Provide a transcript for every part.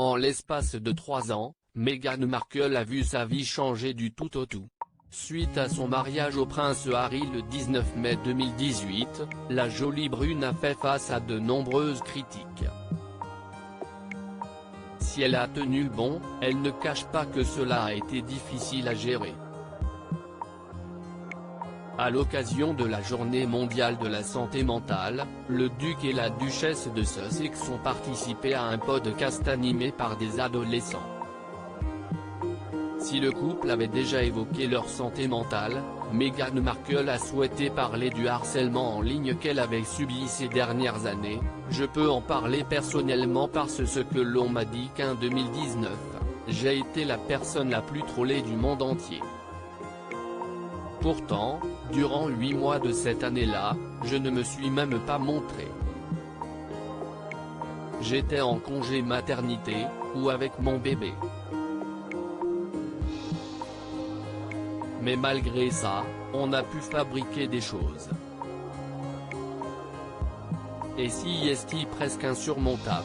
En l'espace de 3 ans, Meghan Markle a vu sa vie changer du tout au tout. Suite à son mariage au prince Harry le 19 mai 2018, la jolie brune a fait face à de nombreuses critiques. Si elle a tenu le bon, elle ne cache pas que cela a été difficile à gérer. À l'occasion de la Journée mondiale de la santé mentale, le duc et la duchesse de Sussex ont participé à un podcast animé par des adolescents. Si le couple avait déjà évoqué leur santé mentale, Meghan Markle a souhaité parler du harcèlement en ligne qu'elle avait subi ces dernières années. Je peux en parler personnellement parce que l'on m'a dit qu'en 2019, j'ai été la personne la plus trollée du monde entier. Pourtant, durant 8 mois de cette année-là, je ne me suis même pas montré. J'étais en congé maternité, ou avec mon bébé. Mais malgré ça, on a pu fabriquer des choses. Et si est presque insurmontable.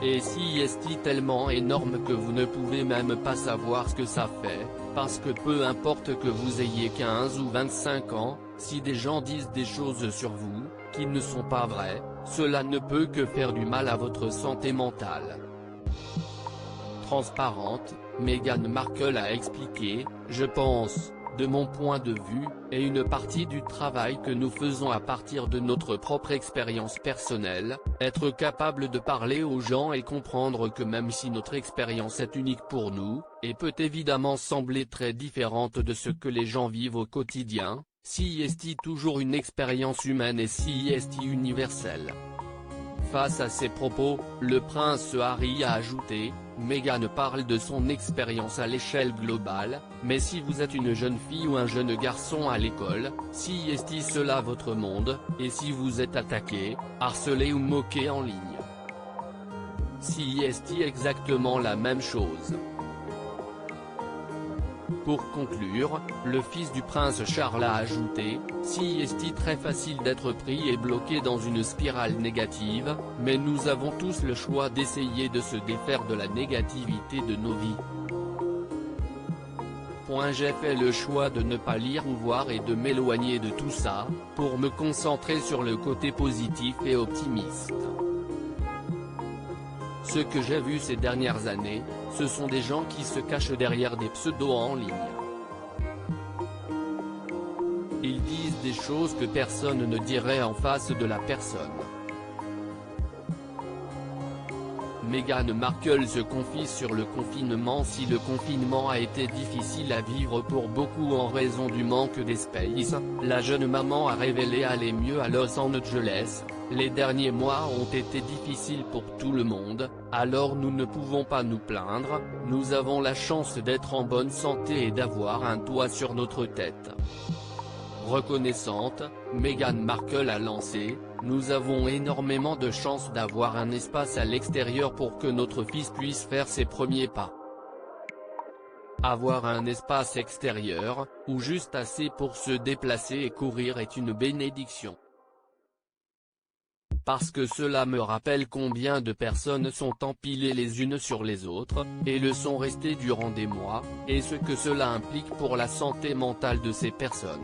Et si est tellement énorme que vous ne pouvez même pas savoir ce que ça fait, parce que peu importe que vous ayez 15 ou 25 ans, si des gens disent des choses sur vous, qui ne sont pas vraies, cela ne peut que faire du mal à votre santé mentale. Transparente, Meghan Markle a expliqué, je pense, de mon point de vue, et une partie du travail que nous faisons à partir de notre propre expérience personnelle, être capable de parler aux gens et comprendre que même si notre expérience est unique pour nous, et peut évidemment sembler très différente de ce que les gens vivent au quotidien, si est toujours une expérience humaine et si est universelle. Face à ces propos, le prince Harry a ajouté, Meghan parle de son expérience à l'échelle globale, mais si vous êtes une jeune fille ou un jeune garçon à l'école, si est cela votre monde, et si vous êtes attaqué, harcelé ou moqué en ligne. Si est exactement la même chose. Pour conclure, le fils du prince Charles a ajouté, si est très facile d'être pris et bloqué dans une spirale négative, mais nous avons tous le choix d'essayer de se défaire de la négativité de nos vies. J'ai fait le choix de ne pas lire ou voir et de m'éloigner de tout ça, pour me concentrer sur le côté positif et optimiste. Ce que j'ai vu ces dernières années, ce sont des gens qui se cachent derrière des pseudos en ligne. Ils disent des choses que personne ne dirait en face de la personne. Meghan Markle se confie sur le confinement. Si le confinement a été difficile à vivre pour beaucoup en raison du manque d'espace, la jeune maman a révélé aller mieux à Los Angeles. Les derniers mois ont été difficiles pour tout le monde, alors nous ne pouvons pas nous plaindre, nous avons la chance d'être en bonne santé et d'avoir un toit sur notre tête. Reconnaissante, Meghan Markle a lancé, nous avons énormément de chance d'avoir un espace à l'extérieur pour que notre fils puisse faire ses premiers pas. Avoir un espace extérieur, ou juste assez pour se déplacer et courir est une bénédiction. Parce que cela me rappelle combien de personnes sont empilées les unes sur les autres, et le sont restées durant des mois, et ce que cela implique pour la santé mentale de ces personnes.